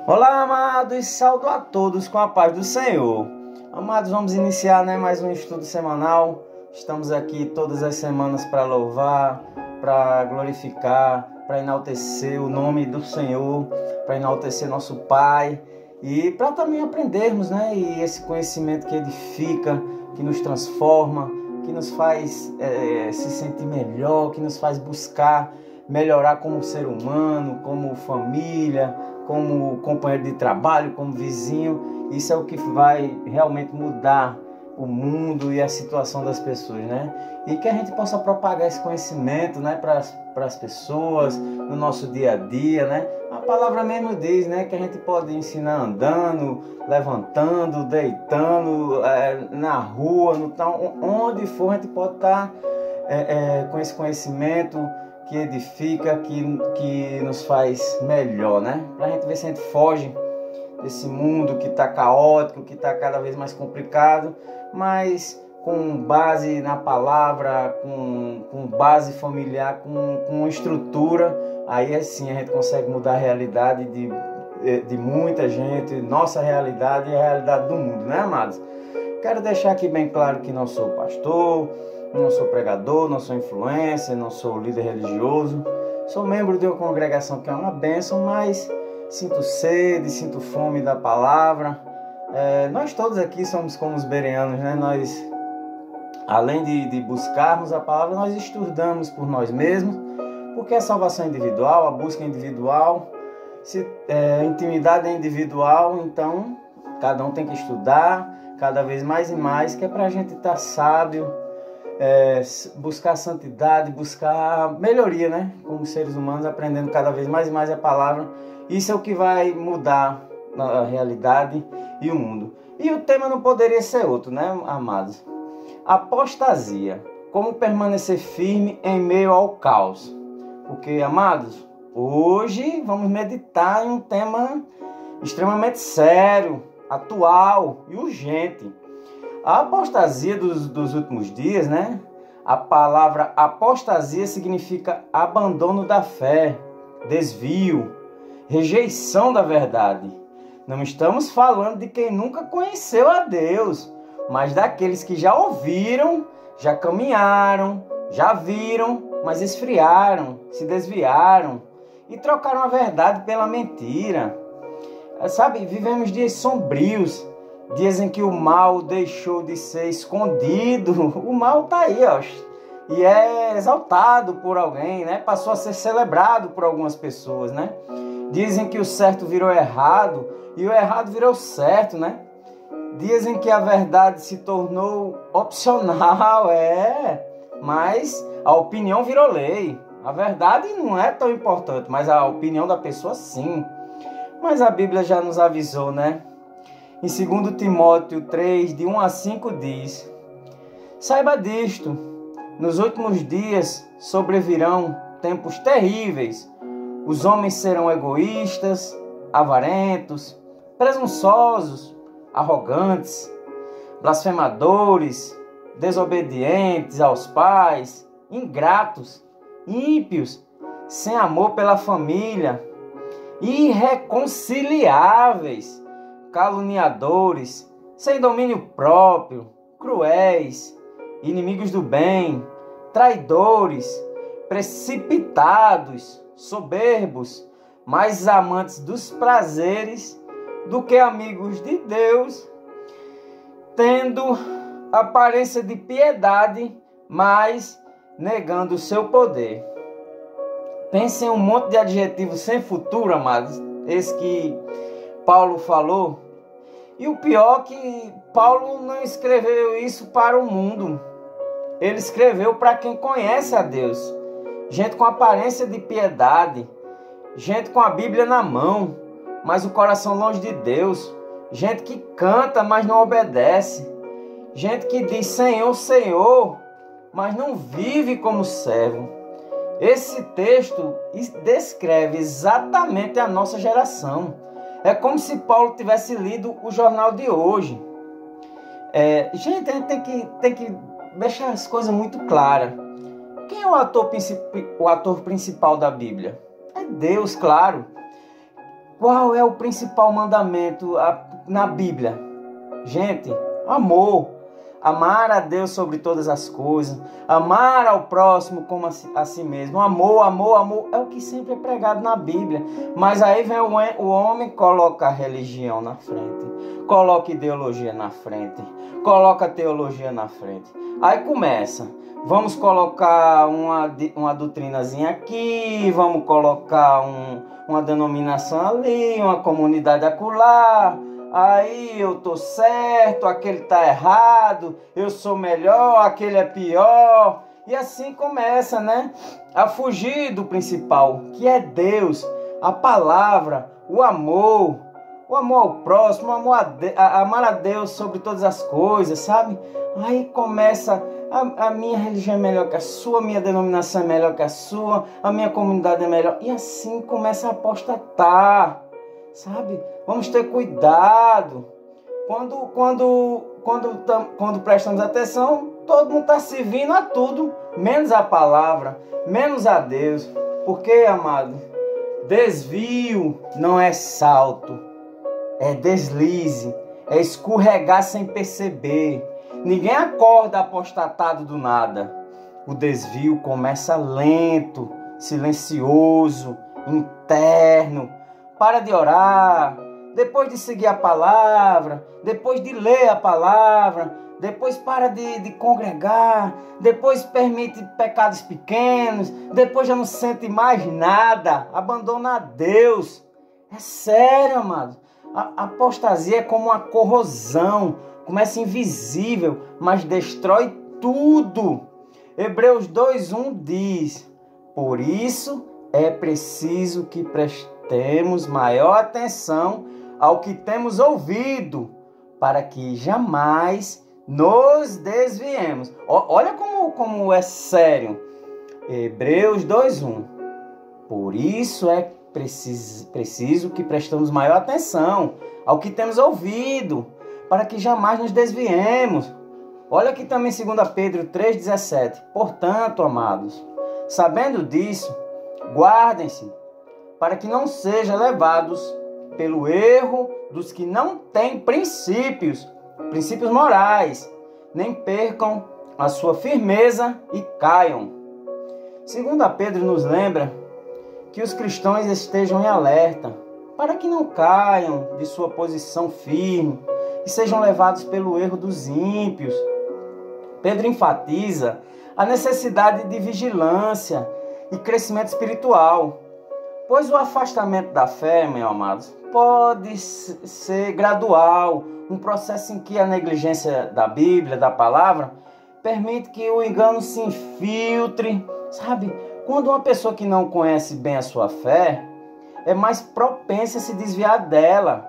Olá, amados, saúdo a todos com a paz do Senhor. Amados, vamos iniciar mais um estudo semanal. Estamos aqui todas as semanas para louvar, para glorificar, para enaltecer o nome do Senhor, para enaltecer nosso Pai e para também aprendermos, e esse conhecimento que edifica, que nos transforma, que nos faz se sentir melhor, que nos faz buscar melhorar como ser humano, como família, como companheiro de trabalho, como vizinho. Isso é o que vai realmente mudar o mundo e a situação das pessoas, E que a gente possa propagar esse conhecimento, para as pessoas, no nosso dia a dia, A palavra mesmo diz, que a gente pode ensinar andando, levantando, deitando, na rua, onde for a gente pode estar com esse conhecimento que edifica, que nos faz melhor, Para a gente ver se a gente foge desse mundo que está caótico, que está cada vez mais complicado, mas com base na palavra, com base familiar, com estrutura, aí assim a gente consegue mudar a realidade de muita gente, nossa realidade e a realidade do mundo, amados? Quero deixar aqui bem claro que não sou pastor, não sou pregador, não sou influencer, não sou líder religioso. Sou membro de uma congregação que é uma bênção, mas sinto sede, sinto fome da palavra. Nós todos aqui somos como os bereanos, Nós, além de buscarmos a palavra, nós estudamos por nós mesmos, porque a salvação é individual, a busca é individual, a intimidade é individual, então cada um tem que estudar cada vez mais e mais, que é para a gente estar sábio, buscar santidade, buscar melhoria, como seres humanos, aprendendo cada vez mais e mais a palavra. Isso é o que vai mudar a realidade e o mundo. E o tema não poderia ser outro, amados? Apostasia. Como permanecer firme em meio ao caos. Porque, amados, hoje vamos meditar em um tema extremamente sério, atual e urgente. A apostasia dos últimos dias, A palavra apostasia significa abandono da fé, desvio, rejeição da verdade. Não estamos falando de quem nunca conheceu a Deus, mas daqueles que já ouviram, já caminharam, já viram, mas esfriaram, se desviaram e trocaram a verdade pela mentira. Vivemos dias sombrios, dias em que o mal deixou de ser escondido. O mal está aí, e é exaltado por alguém, Passou a ser celebrado por algumas pessoas, Dizem que o certo virou errado e o errado virou certo, Dizem que a verdade se tornou opcional, mas a opinião virou lei. A verdade não é tão importante, mas a opinião da pessoa sim. Mas a Bíblia já nos avisou, Em 2 Timóteo 3, de 1 a 5 diz: Saiba disto, nos últimos dias sobrevirão tempos terríveis. Os homens serão egoístas, avarentos, presunçosos, arrogantes, blasfemadores, desobedientes aos pais, ingratos, ímpios, sem amor pela família, irreconciliáveis, caluniadores, sem domínio próprio, cruéis, inimigos do bem, traidores, precipitados, soberbos, mais amantes dos prazeres do que amigos de Deus, tendo aparência de piedade, mas negando o seu poder. Pense em um monte de adjetivos sem futuro, amados, esse que Paulo falou. E o pior é que Paulo não escreveu isso para o mundo. Ele escreveu para quem conhece a Deus. Gente com aparência de piedade, gente com a Bíblia na mão, mas o coração longe de Deus. Gente que canta, mas não obedece. Gente que diz Senhor, Senhor, mas não vive como servo. Esse texto descreve exatamente a nossa geração. É como se Paulo tivesse lido o jornal de hoje. Gente, a gente tem que deixar as coisas muito claras. Quem é o ator principal da Bíblia? É Deus, claro. Qual é o principal mandamento na Bíblia? Gente, amor. Amar a Deus sobre todas as coisas. Amar ao próximo como a si mesmo. Amor, amor, amor. É o que sempre é pregado na Bíblia. Mas aí vem o homem, coloca a religião na frente. Coloca ideologia na frente. Coloca a teologia na frente. Aí começa. Vamos colocar uma doutrinazinha aqui. Vamos colocar uma denominação ali. Uma comunidade acolá. Aí eu tô certo, aquele tá errado, eu sou melhor, aquele é pior. E assim começa, né? A fugir do principal, que é Deus, a palavra, o amor ao próximo, amar a Deus sobre todas as coisas, sabe? Aí começa, a minha religião é melhor que a sua, a minha denominação é melhor que a sua, a minha comunidade é melhor. E assim começa a apostatar. Sabe? Vamos ter cuidado. Quando prestamos atenção, todo mundo está servindo a tudo, menos a palavra, menos a Deus. Porque, amado, desvio não é salto, é deslize, é escorregar sem perceber. Ninguém acorda apostatado do nada. O desvio começa lento, silencioso, interno. Para de orar, depois de seguir a palavra, depois de ler a palavra, depois para de congregar, depois permite pecados pequenos, depois já não sente mais nada, abandona a Deus. É sério, amado. A apostasia é como uma corrosão, começa invisível, mas destrói tudo. Hebreus 2:1 diz: por isso é preciso que prestemos maior atenção ao que temos ouvido, para que jamais nos desviemos. Olha como é sério. Hebreus 2:1. Por isso é preciso que prestemos maior atenção ao que temos ouvido, para que jamais nos desviemos. Olha aqui também 2 Pedro 3,17. Portanto, amados, sabendo disso, guardem-se, para que não sejam levados pelo erro dos que não têm princípios morais, nem percam a sua firmeza e caiam. 2 Pedro nos lembra que os cristãos estejam em alerta, para que não caiam de sua posição firme e sejam levados pelo erro dos ímpios. Pedro enfatiza a necessidade de vigilância e crescimento espiritual, pois o afastamento da fé, meus amados, pode ser gradual, um processo em que a negligência da Bíblia, da palavra, permite que o engano se infiltre, sabe? Quando uma pessoa que não conhece bem a sua fé, é mais propensa a se desviar dela.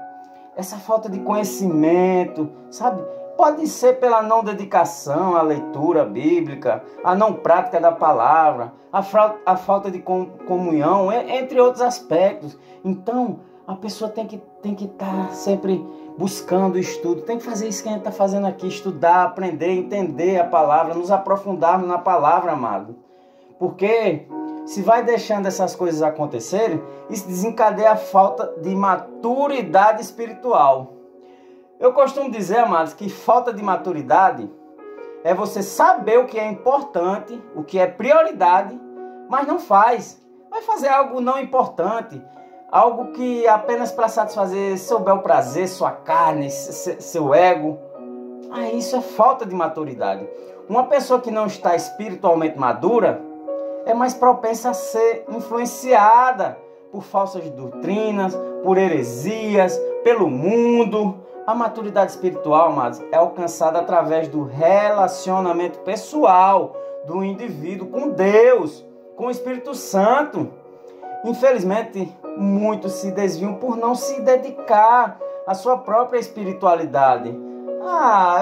Essa falta de conhecimento, sabe? Pode ser pela não dedicação à leitura bíblica, a não prática da palavra, a falta de comunhão, entre outros aspectos. Então, a pessoa tem que estar sempre buscando o estudo, tem que fazer isso que a gente está fazendo aqui, estudar, aprender, entender a palavra, nos aprofundarmos na palavra, amado. Porque se vai deixando essas coisas acontecerem, isso desencadeia a falta de maturidade espiritual. Eu costumo dizer, amados, que falta de maturidade é você saber o que é importante, o que é prioridade, mas não faz. Vai fazer algo não importante, algo que apenas para satisfazer seu bel prazer, sua carne, seu ego. Isso é falta de maturidade. Uma pessoa que não está espiritualmente madura é mais propensa a ser influenciada por falsas doutrinas, por heresias, pelo mundo. A maturidade espiritual, amados, é alcançada através do relacionamento pessoal do indivíduo com Deus, com o Espírito Santo. Infelizmente, muitos se desviam por não se dedicar à sua própria espiritualidade.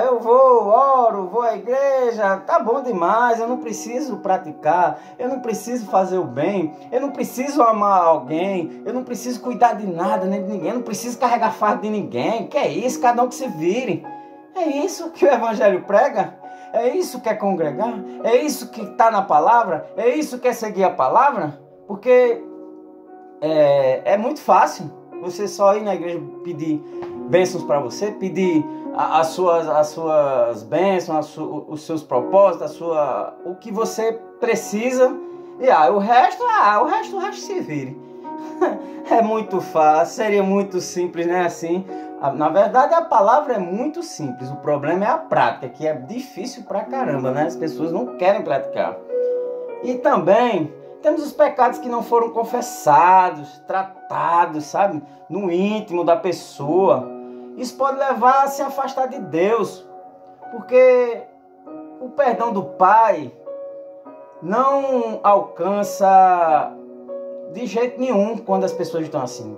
Eu oro, vou à igreja, tá bom demais, eu não preciso praticar, eu não preciso fazer o bem, eu não preciso amar alguém, eu não preciso cuidar de nada, nem de ninguém, eu não preciso carregar fardo de ninguém. Que é isso? Cada um que se vire. É isso que o Evangelho prega? É isso que é congregar? É isso que está na palavra? É isso que é seguir a palavra? Porque é muito fácil. Você só ir na igreja pedir bênçãos para você, pedir as suas bênçãos, os seus propósitos, o que você precisa. E o resto se vire. É muito fácil, seria muito simples, né? Assim, na verdade a palavra é muito simples. O problema é a prática, que é difícil pra caramba, né? As pessoas não querem praticar. E também temos os pecados que não foram confessados, tratados, sabe? No íntimo da pessoa. Isso pode levar a se afastar de Deus, porque o perdão do Pai não alcança de jeito nenhum quando as pessoas estão assim.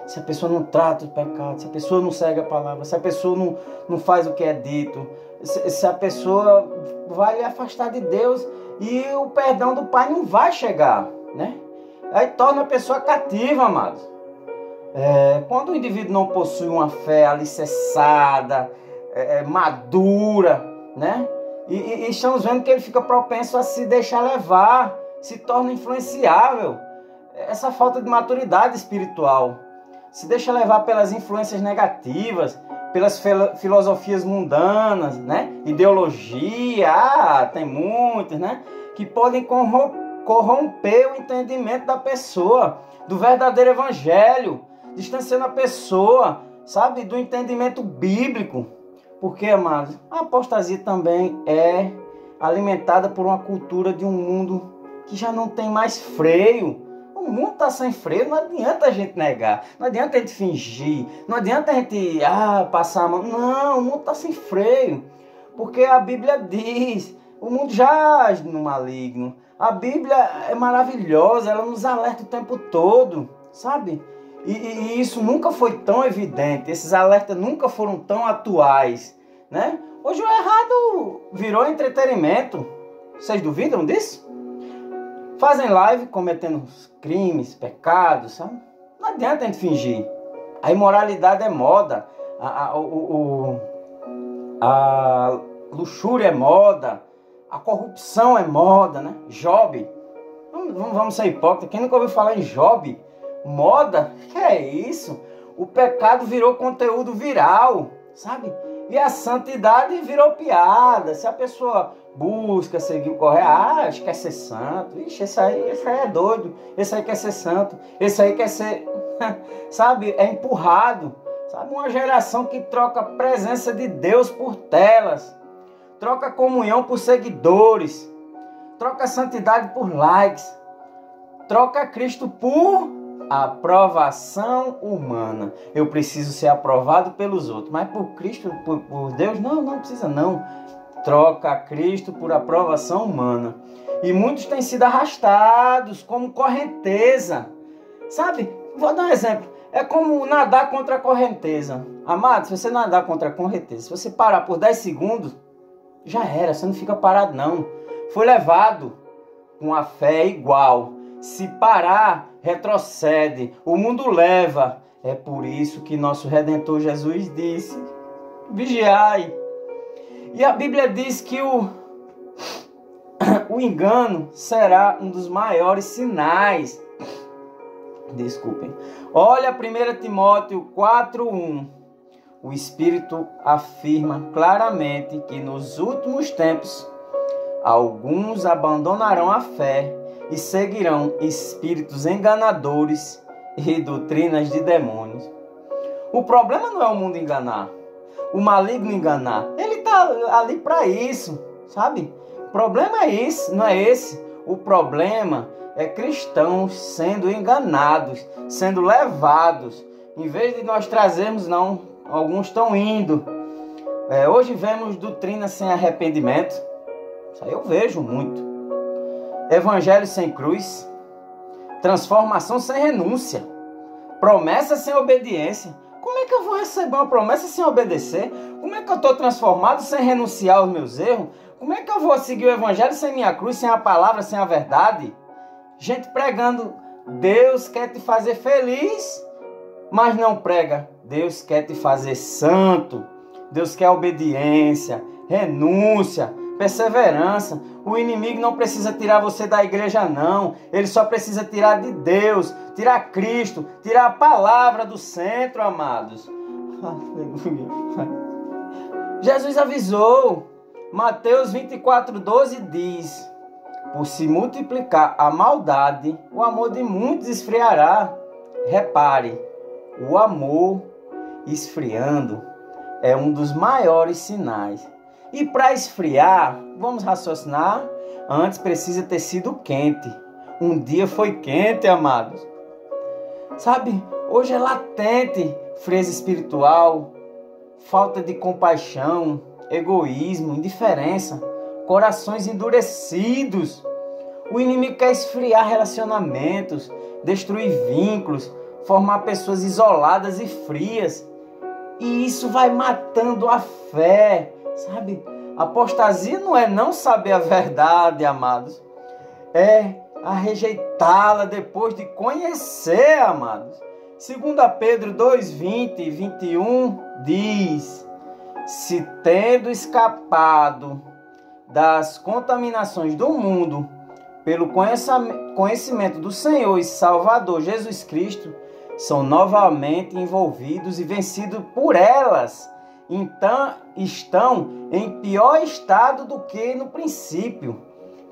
Se a pessoa não trata o pecado, se a pessoa não segue a palavra, se a pessoa não faz o que é dito, se a pessoa vai lhe afastar de Deus, e o perdão do Pai não vai chegar, né? Aí torna a pessoa cativa, amados. Quando o indivíduo não possui uma fé alicerçada, madura, né? E estamos vendo que ele fica propenso a se deixar levar, se torna influenciável. Essa falta de maturidade espiritual. Se deixa levar pelas influências negativas, pelas filosofias mundanas, né? Ideologia, tem muitas, né? Que podem corromper o entendimento da pessoa, do verdadeiro evangelho, distanciando a pessoa, sabe, do entendimento bíblico. Porque, amados, a apostasia também é alimentada por uma cultura de um mundo que já não tem mais freio. O mundo está sem freio, não adianta a gente negar, não adianta a gente fingir, não adianta a gente passar a mão. Não, o mundo está sem freio, porque a Bíblia diz, o mundo jaz no maligno. A Bíblia é maravilhosa, ela nos alerta o tempo todo, sabe? E isso nunca foi tão evidente, esses alertas nunca foram tão atuais, né? Hoje o errado virou entretenimento, vocês duvidam disso? Fazem live cometendo crimes, pecados, sabe? Não adianta a gente fingir. A imoralidade é moda, a luxúria é moda, a corrupção é moda, né? Job, vamos ser hipócritas, quem nunca ouviu falar em Job? Moda? Que é isso? O pecado virou conteúdo viral, sabe? E a santidade virou piada. Se a pessoa busca seguir o correto, acho que quer ser santo. Ixi, esse aí é doido. Esse aí quer ser santo. Esse aí quer ser, sabe? É empurrado. Sabe? Uma geração que troca a presença de Deus por telas. Troca a comunhão por seguidores. Troca a santidade por likes. Troca Cristo por aprovação humana. Eu preciso ser aprovado pelos outros, mas por Cristo, por Deus, não precisa não. Troca Cristo por aprovação humana. E muitos têm sido arrastados como correnteza, sabe? Vou dar um exemplo. É como nadar contra a correnteza. Amado, se você nadar contra a correnteza, se você parar por 10 segundos, já era, você não fica parado não. Foi levado com a fé igual. Se parar, retrocede. O mundo leva. É por isso que nosso Redentor Jesus disse: vigiai. E a Bíblia diz que o engano será um dos maiores sinais. Desculpem. Olha 1 Timóteo 4:1. O Espírito afirma claramente que nos últimos tempos alguns abandonarão a fé e seguirão espíritos enganadores e doutrinas de demônios. O problema não é o mundo enganar, o maligno enganar. Ele está ali para isso, sabe? O problema é isso, não é esse. O problema é cristãos sendo enganados, sendo levados. Em vez de nós trazermos, não, alguns estão indo. Hoje vemos doutrina sem arrependimento. Isso aí eu vejo muito. Evangelho sem cruz, transformação sem renúncia, promessa sem obediência. Como é que eu vou receber uma promessa sem obedecer? Como é que eu estou transformado sem renunciar aos meus erros? Como é que eu vou seguir o evangelho sem minha cruz, sem a palavra, sem a verdade? Gente pregando, Deus quer te fazer feliz, mas não prega, Deus quer te fazer santo. Deus quer obediência, renúncia, perseverança. O inimigo não precisa tirar você da igreja, não. Ele só precisa tirar de Deus, tirar Cristo, tirar a palavra do centro, amados. Aleluia. Jesus avisou. Mateus 24:12 diz: por se multiplicar a maldade, o amor de muitos esfriará. Repare, o amor esfriando é um dos maiores sinais. E para esfriar, vamos raciocinar, antes precisa ter sido quente. Um dia foi quente, amados. Sabe, hoje é latente frieza espiritual, falta de compaixão, egoísmo, indiferença, corações endurecidos. O inimigo quer esfriar relacionamentos, destruir vínculos, formar pessoas isoladas e frias. E isso vai matando a fé, sabe? Apostasia não é não saber a verdade, amados. É a rejeitá-la depois de conhecer, amados. 2 Pedro 2:20 e 21 diz: se tendo escapado das contaminações do mundo, pelo conhecimento do Senhor e Salvador Jesus Cristo, são novamente envolvidos e vencidos por elas. Então estão em pior estado do que no princípio.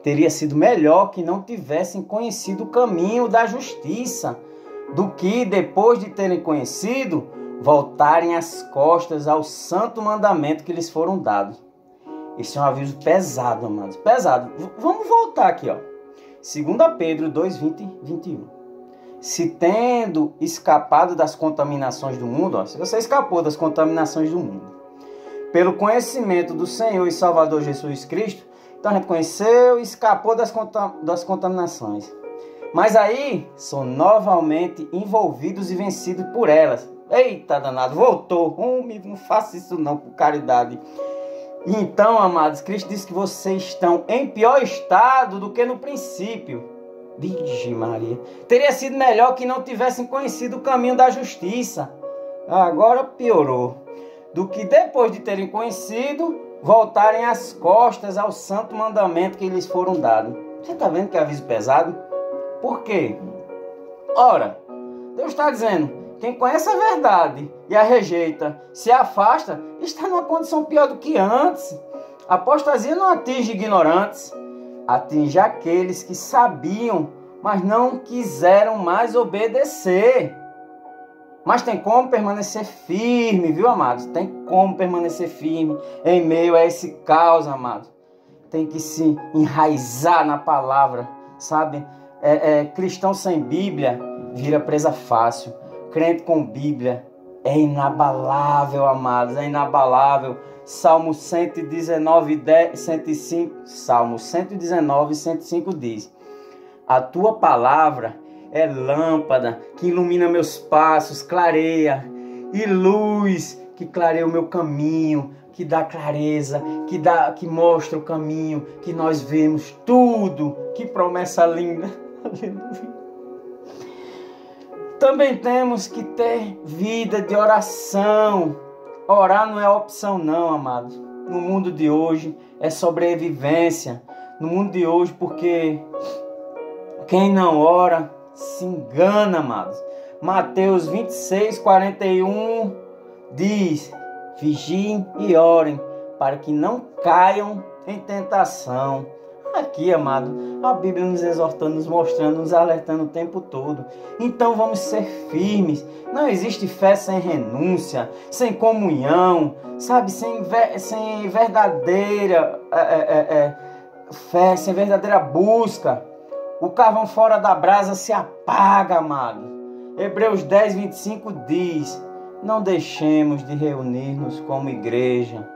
Teria sido melhor que não tivessem conhecido o caminho da justiça, do que, depois de terem conhecido, voltarem as costas ao santo mandamento que lhes foram dados. Esse é um aviso pesado, amados. Pesado. Vamos voltar aqui, ó. 2 Pedro 2:20 e 21. Se tendo escapado das contaminações do mundo, ó, se você escapou das contaminações do mundo, pelo conhecimento do Senhor e Salvador Jesus Cristo, então a gente conheceu e escapou das contaminações. Mas aí são novamente envolvidos e vencidos por elas. Eita danado, voltou. Não faça isso não, por caridade. Então, amados, Cristo disse que vocês estão em pior estado do que no princípio. Virgem Maria. Teria sido melhor que não tivessem conhecido o caminho da justiça. Agora piorou. Do que depois de terem conhecido, voltarem as costas ao santo mandamento que lhes foram dados. Você está vendo que é aviso pesado? Por quê? Ora, Deus está dizendo, quem conhece a verdade e a rejeita, se afasta, está numa condição pior do que antes. A apostasia não atinge ignorantes, atinge aqueles que sabiam, mas não quiseram mais obedecer. Mas tem como permanecer firme, viu, amados? Tem como permanecer firme em meio a esse caos, amados. Tem que se enraizar na palavra, sabe? Cristão sem Bíblia vira presa fácil. Crente com Bíblia é inabalável, amados, é inabalável. Salmo 119, 105, Salmo 119, 105 diz: a tua palavra é lâmpada que ilumina meus passos, clareia, e luz que clareia o meu caminho, que dá clareza, que mostra o caminho, que nós vemos tudo. Que promessa linda! Aleluia! Também temos que ter vida de oração. Orar não é opção não, amados. No mundo de hoje é sobrevivência. No mundo de hoje, porque quem não ora se engana, amados. Mateus 26, 41 diz: vigiem e orem para que não caiam em tentação. Aqui, amado, a Bíblia nos exortando, nos mostrando, nos alertando o tempo todo. Então vamos ser firmes. Não existe fé sem renúncia, sem comunhão, sabe? Sem verdadeira fé, sem verdadeira busca. O carvão fora da brasa se apaga, amado. Hebreus 10, 25 diz: não deixemos de reunir-nos como igreja,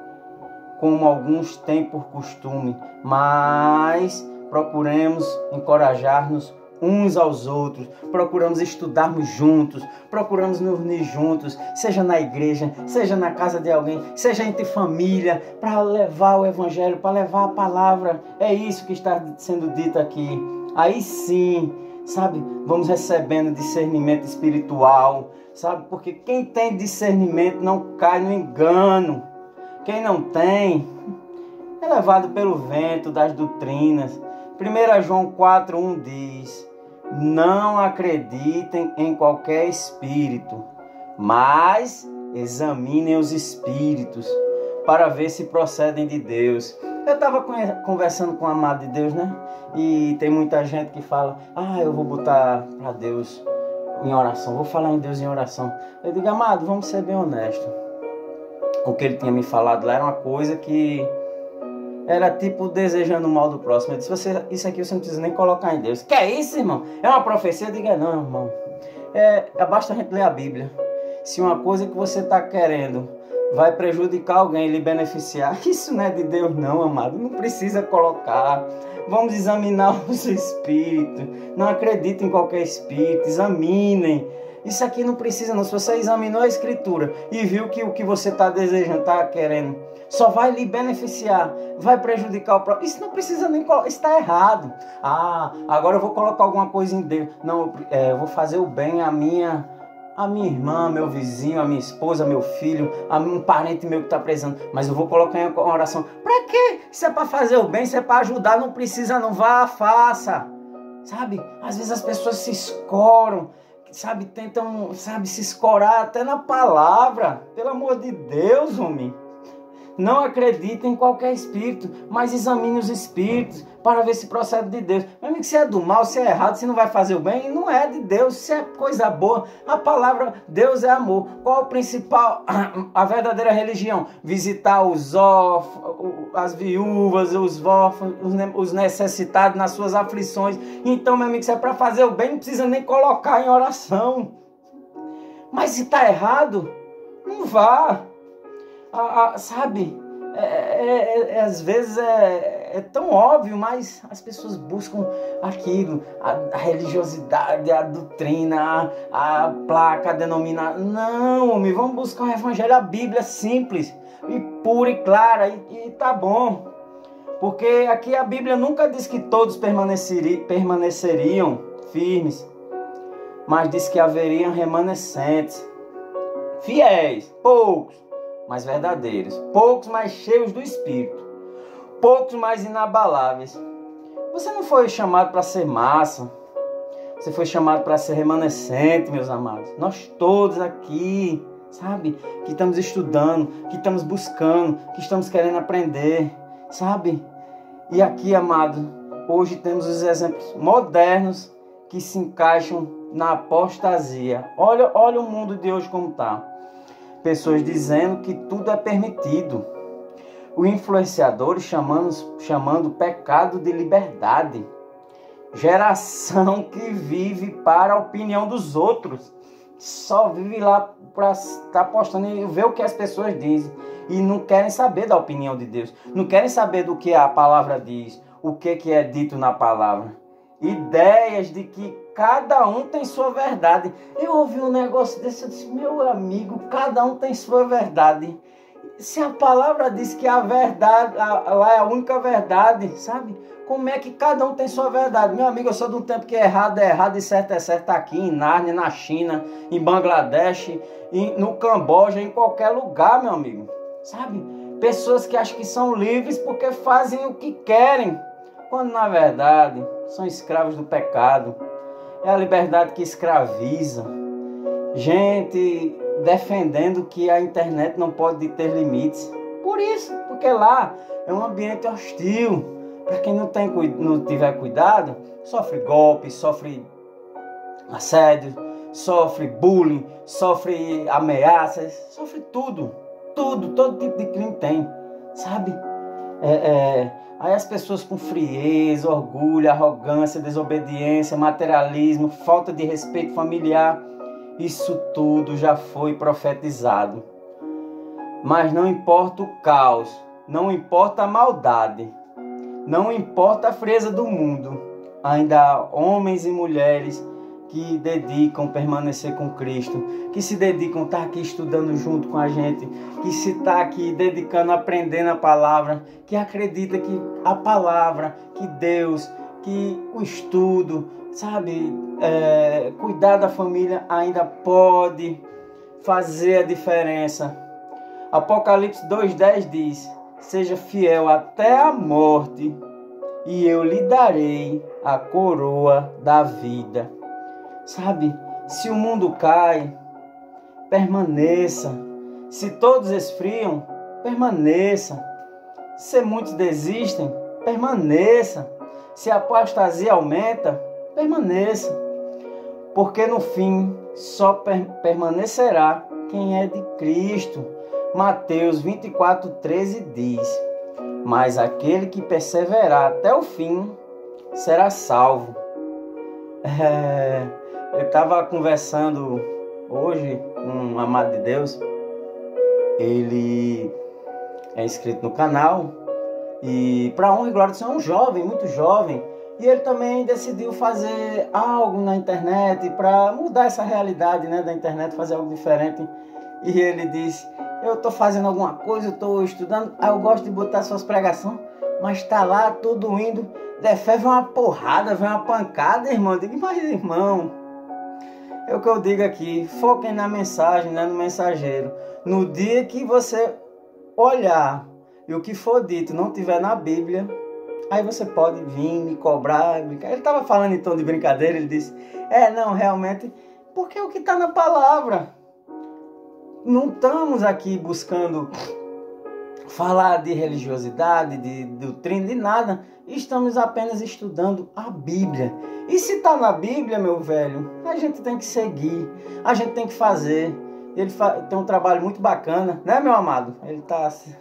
como alguns têm por costume, mas procuremos encorajar-nos uns aos outros, procuramos estudarmos juntos, procuramos nos unir juntos, seja na igreja, seja na casa de alguém, seja entre família, para levar o evangelho, para levar a palavra. É isso que está sendo dito aqui. Aí sim, sabe, vamos recebendo discernimento espiritual, sabe, porque quem tem discernimento não cai no engano. Quem não tem, é levado pelo vento das doutrinas. 1 João 4:1 diz: não acreditem em qualquer espírito, mas examinem os espíritos para ver se procedem de Deus. Eu estava conversando com o amado de Deus, né? E tem muita gente que fala: eu vou botar para Deus em oração, vou falar em Deus em oração. Eu digo: amado, vamos ser bem honestos. O que ele tinha me falado lá era uma coisa que era tipo desejando o mal do próximo. Eu disse: isso aqui você não precisa nem colocar em Deus. Que é isso, irmão? É uma profecia? Eu digo: não, irmão. Basta a gente ler a Bíblia. Se uma coisa que você está querendo vai prejudicar alguém e lhe beneficiar, isso não é de Deus não, amado. Não precisa colocar. Vamos examinar os espíritos. Não acreditem em qualquer espírito. Examinem. Isso aqui não precisa não. Se você examinou a Escritura e viu que o que você está desejando, está querendo, só vai lhe beneficiar, vai prejudicar o próprio. Isso não precisa nem colocar. Isso está errado. Agora eu vou colocar alguma coisa em Deus. Não, eu vou fazer o bem à minha irmã, meu vizinho, a minha esposa, meu filho, um parente meu que está precisando. Mas eu vou colocar em oração. Para quê? Isso é para fazer o bem, isso é para ajudar. Não precisa não. Vá, faça. Sabe? Às vezes as pessoas se escoram. Sabe? Tentam, se escorar até na palavra. Pelo amor de Deus, homem. Não acredite em qualquer espírito, mas examine os espíritos para ver se procede de Deus. Meu amigo, se é do mal, se é errado, se não vai fazer o bem, não é de Deus. Se é coisa boa, a palavra Deus é amor. Qual o principal, a verdadeira religião? Visitar os órfãos, as viúvas, os órfãos, os necessitados nas suas aflições. Então, meu amigo, se é para fazer o bem, não precisa nem colocar em oração. Mas se está errado, não vá. Sabe, às vezes é tão óbvio, mas as pessoas buscam aquilo, a religiosidade, a doutrina, a placa, a denominação. Não, homem, vamos buscar o evangelho, a Bíblia simples e pura e clara, e tá bom. Porque aqui a Bíblia nunca diz que todos permaneceriam firmes, mas diz que haveriam remanescentes, fiéis, poucos, mas verdadeiros, poucos, mas cheios do Espírito, poucos, mais inabaláveis. Você não foi chamado para ser massa, você foi chamado para ser remanescente, meus amados. Nós todos aqui, sabe, que estamos estudando, que estamos buscando, que estamos querendo aprender, sabe? E aqui, amado, hoje temos os exemplos modernos que se encaixam na apostasia. Olha o mundo de hoje como está. Pessoas dizendo que tudo é permitido. O influenciador chamando pecado de liberdade. Geração que vive para a opinião dos outros. Só vive lá para estar postando e ver o que as pessoas dizem. E não querem saber da opinião de Deus. Não querem saber do que a palavra diz. O que é dito na palavra. Ideias de que cada um tem sua verdade. Eu ouvi um negócio desse, eu disse: meu amigo, cada um tem sua verdade. Se a palavra diz que a verdade, lá é a única verdade, sabe? Como é que cada um tem sua verdade? Meu amigo, eu sou de um tempo que errado é errado e certo é certo aqui, em Nárnia, na China, em Bangladesh, no Camboja, em qualquer lugar, meu amigo. Sabe? Pessoas que acham que são livres porque fazem o que querem, quando na verdade são escravos do pecado. É a liberdade que escraviza. Gente defendendo que a internet não pode ter limites. Por isso, porque lá é um ambiente hostil. Para quem não tiver cuidado, sofre golpe, sofre assédio, sofre bullying, sofre ameaças, sofre tudo. Todo tipo de crime tem, sabe? Aí as pessoas com frieza, orgulho, arrogância, desobediência, materialismo, falta de respeito familiar, isso tudo já foi profetizado. Mas não importa o caos, não importa a maldade, não importa a frieza do mundo, ainda há homens e mulheres que dedicam a permanecer com Cristo, que se dedicam a estar aqui estudando junto com a gente, que se está aqui dedicando a aprendendo a palavra, que acredita que a palavra, que Deus, que o estudo, sabe, cuidar da família ainda pode fazer a diferença. Apocalipse 2:10 diz: seja fiel até a morte, e eu lhe darei a coroa da vida. Sabe, se o mundo cai, permaneça. Se todos esfriam, permaneça. Se muitos desistem, permaneça. Se a apostasia aumenta, permaneça. Porque no fim só permanecerá quem é de Cristo. Mateus 24:13 diz: mas aquele que perseverar até o fim será salvo. Eu estava conversando hoje com um amado de Deus. Ele é inscrito no canal e, para honra e glória do Senhor, é um jovem, muito jovem. E ele também decidiu fazer algo na internet para mudar essa realidade, né, da internet, fazer algo diferente. E ele disse: eu estou fazendo alguma coisa, eu estou estudando, eu gosto de botar suas pregações, mas está lá tudo indo, de fé vem uma porrada, vem uma pancada, irmão. Eu digo: mas irmão, é o que eu digo aqui, foquem na mensagem, né, no mensageiro. No dia que você olhar e o que for dito não tiver na Bíblia, aí você pode vir me cobrar, brincar. Ele estava falando em tom de brincadeira, ele disse: não, realmente, porque é o que está na palavra. Não estamos aqui buscando falar de religiosidade, de doutrina, de nada. Estamos apenas estudando a Bíblia. E se está na Bíblia, meu velho, a gente tem que seguir, a gente tem que fazer. Ele tem um trabalho muito bacana, né, meu amado? Ele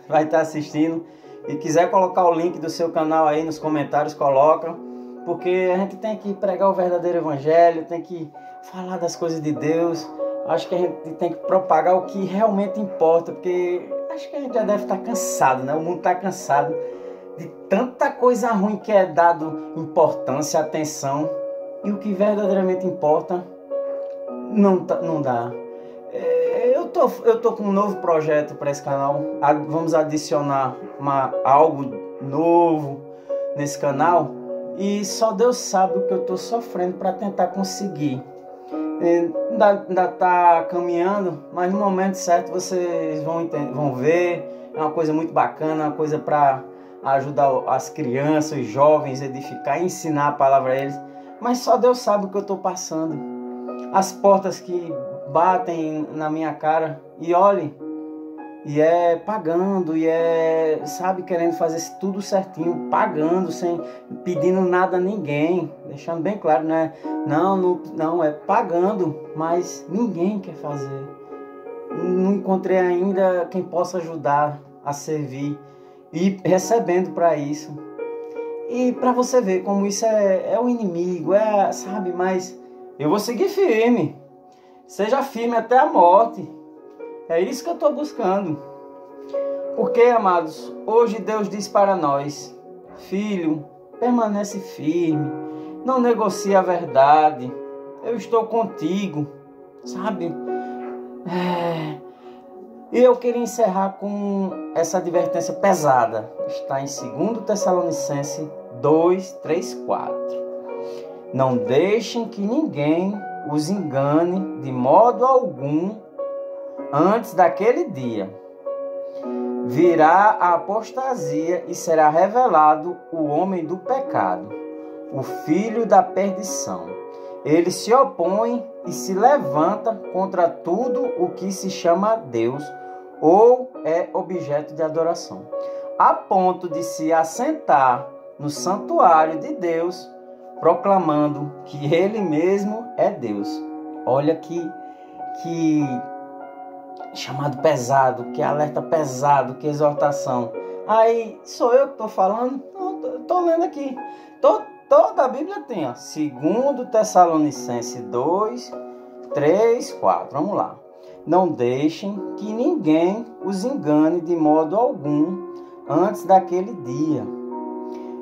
vai estar assistindo. E quiser colocar o link do seu canal aí nos comentários, coloca. Porque a gente tem que pregar o verdadeiro evangelho, tem que falar das coisas de Deus. Acho que a gente tem que propagar o que realmente importa, porque acho que a gente já deve estar cansado, né? O mundo está cansado de tanta coisa ruim que é dado importância, atenção, e o que verdadeiramente importa não dá. Eu tô com um novo projeto para esse canal. Vamos adicionar algo novo nesse canal, e só Deus sabe o que eu estou sofrendo para tentar conseguir. Ainda está caminhando, mas no momento certo vocês vão ver. É uma coisa muito bacana, uma coisa para ajudar as crianças, os jovens, edificar, ensinar a palavra a eles. Mas só Deus sabe o que eu estou passando. As portas que batem na minha cara, e olhe, e pagando, sabe, querendo fazer tudo certinho, pagando, sem pedindo nada a ninguém, deixando bem claro, né? Não, é pagando, mas ninguém quer fazer. Não encontrei ainda quem possa ajudar a servir e recebendo para isso. E para você ver como isso é o inimigo, sabe? Mas eu vou seguir firme. Seja firme até a morte. É isso que eu estou buscando. Porque, amados, hoje Deus diz para nós: filho, permanece firme, não negocie a verdade, eu estou contigo, sabe? E eu queria encerrar com essa advertência pesada. Está em 2 Tessalonicenses 2, 3, 4. Não deixem que ninguém os engane de modo algum antes daquele dia. Virá a apostasia e será revelado o homem do pecado, o filho da perdição. Ele se opõe e se levanta contra tudo o que se chama Deus ou é objeto de adoração, a ponto de se assentar no santuário de Deus, proclamando que Ele mesmo é Deus. Olha que chamado pesado, que alerta pesado, que exortação. Aí, sou eu que estou falando? Não, estou lendo aqui. Toda a Bíblia tem, 2 Tessalonicenses 2, 3, 4. Vamos lá. Não deixem que ninguém os engane de modo algum antes daquele dia.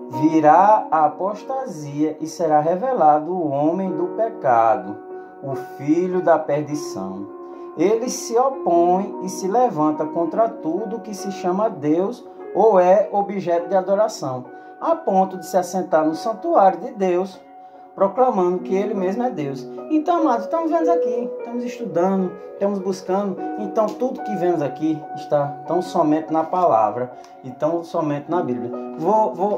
Virá a apostasia e será revelado o homem do pecado, o filho da perdição. Ele se opõe e se levanta contra tudo que se chama Deus ou é objeto de adoração, a ponto de se assentar no santuário de Deus, proclamando que Ele mesmo é Deus. Então, amados, estamos vendo aqui, estamos estudando, estamos buscando. Então, tudo que vemos aqui está tão somente na palavra e tão somente na Bíblia.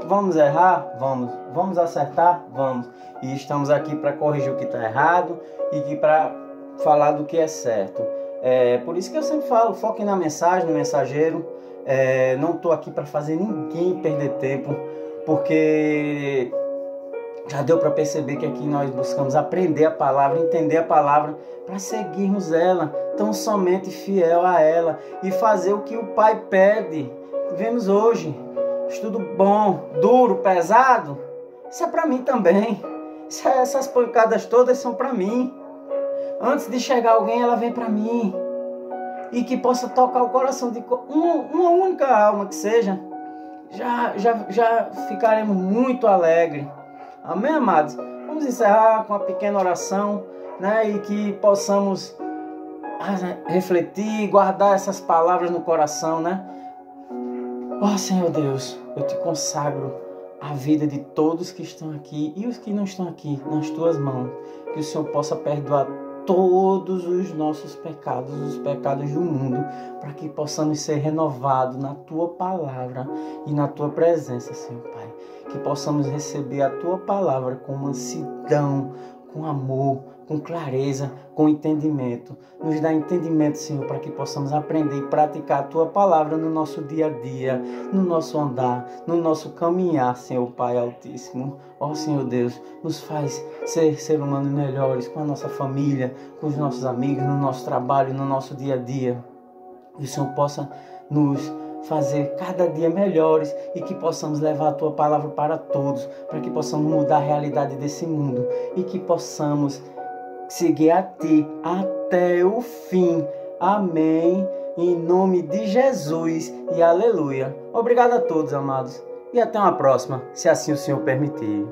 Vamos errar? Vamos. Vamos acertar? Vamos. E estamos aqui para corrigir o que está errado e para falar do que é certo. Por isso que eu sempre falo, foquem na mensagem, no mensageiro. Não estou aqui para fazer ninguém perder tempo, porque já deu para perceber que aqui nós buscamos aprender a palavra, entender a palavra, para seguirmos ela, tão somente fiel a ela e fazer o que o Pai pede. Vemos hoje, estudo bom, duro, pesado, isso é para mim também. Essas pancadas todas são para mim. Antes de chegar alguém, ela vem para mim. E que possa tocar o coração de uma única alma que seja, já ficaremos muito alegres. Amém, amados? Vamos encerrar com uma pequena oração, né? E que possamos refletir, guardar essas palavras no coração, né? Ó Senhor Deus, eu te consagro a vida de todos que estão aqui e os que não estão aqui nas tuas mãos. Que o Senhor possa perdoar todos os nossos pecados, os pecados do mundo, para que possamos ser renovados na Tua palavra e na Tua presença, Senhor Pai. Que possamos receber a Tua palavra com mansidão, com amor, com clareza, com entendimento. Nos dá entendimento, Senhor, para que possamos aprender e praticar a Tua palavra no nosso dia a dia, no nosso andar, no nosso caminhar, Senhor Pai Altíssimo. Ó Senhor Deus, nos faz ser humanos melhores com a nossa família, com os nossos amigos, no nosso trabalho, no nosso dia a dia. Que o Senhor possa nos fazer cada dia melhores e que possamos levar a Tua palavra para todos, para que possamos mudar a realidade desse mundo e que possamos seguir a Ti até o fim. Amém. Em nome de Jesus e aleluia. Obrigado a todos, amados. E até uma próxima, se assim o Senhor permitir.